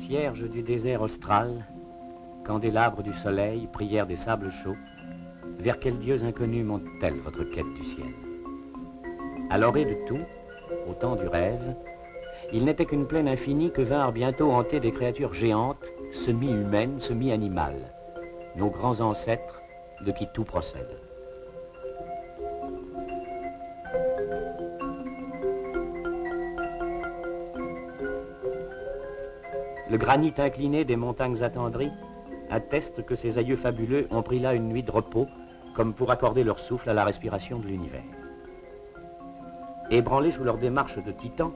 Cierges du désert austral, candélabres du soleil, prières des sables chauds, vers quels dieux inconnus monte-t-elle votre quête du ciel? À l'orée de tout, au temps du rêve, il n'était qu'une plaine infinie que vinrent bientôt hanter des créatures géantes, semi-humaines, semi-animales, nos grands ancêtres de qui tout procède. Le granit incliné des montagnes attendries atteste que ces aïeux fabuleux ont pris là une nuit de repos, comme pour accorder leur souffle à la respiration de l'univers. Ébranlée sous leur démarche de titan,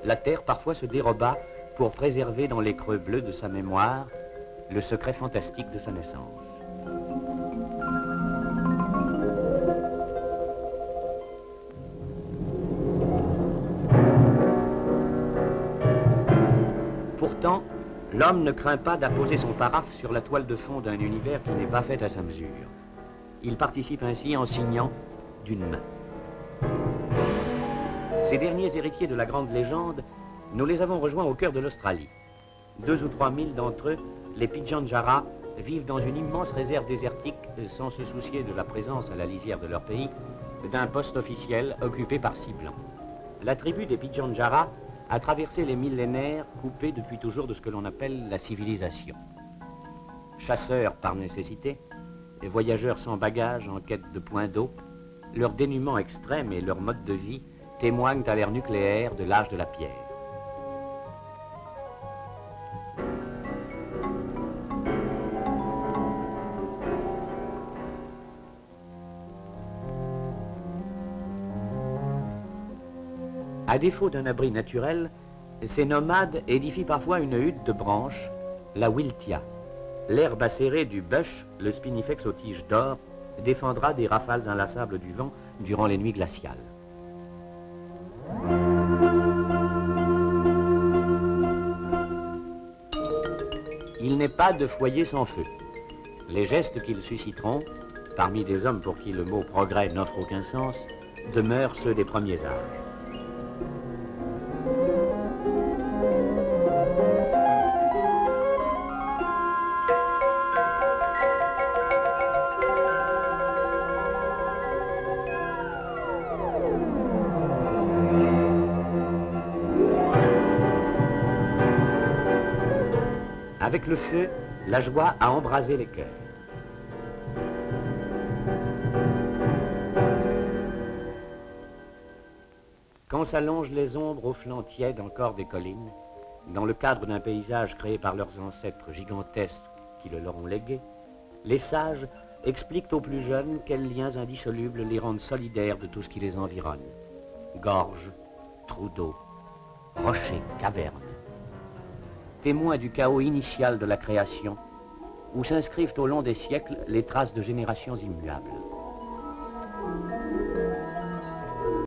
la terre parfois se déroba pour préserver dans les creux bleus de sa mémoire le secret fantastique de sa naissance. Pourtant, l'homme ne craint pas d'apposer son paraphe sur la toile de fond d'un univers qui n'est pas fait à sa mesure. Il participe ainsi en signant d'une main. Ces derniers héritiers de la grande légende, nous les avons rejoints au cœur de l'Australie. 2 ou 3 000 d'entre eux, les Pitjantjara, vivent dans une immense réserve désertique sans se soucier de la présence à la lisière de leur pays d'un poste officiel occupé par 6 blancs. La tribu des Pitjantjara a traversé les millénaires coupés depuis toujours de ce que l'on appelle la civilisation. Chasseurs par nécessité, et voyageurs sans bagages en quête de points d'eau, leur dénuement extrême et leur mode de vie témoignent à l'ère nucléaire de l'âge de la pierre. À défaut d'un abri naturel, ces nomades édifient parfois une hutte de branches, la wiltia. L'herbe acérée du bush, le spinifex aux tiges d'or, défendra des rafales inlassables du vent durant les nuits glaciales. Il n'est pas de foyer sans feu. Les gestes qu'ils susciteront, parmi des hommes pour qui le mot progrès n'offre aucun sens, demeurent ceux des premiers âges. Avec le feu, la joie a embrasé les cœurs. Quand s'allongent les ombres aux flancs tièdes encore des collines, dans le cadre d'un paysage créé par leurs ancêtres gigantesques qui le leur ont légué, les sages expliquent aux plus jeunes quels liens indissolubles les rendent solidaires de tout ce qui les environne. Gorges, trous d'eau, rochers, cavernes. Témoins du chaos initial de la création, où s'inscrivent au long des siècles les traces de générations immuables.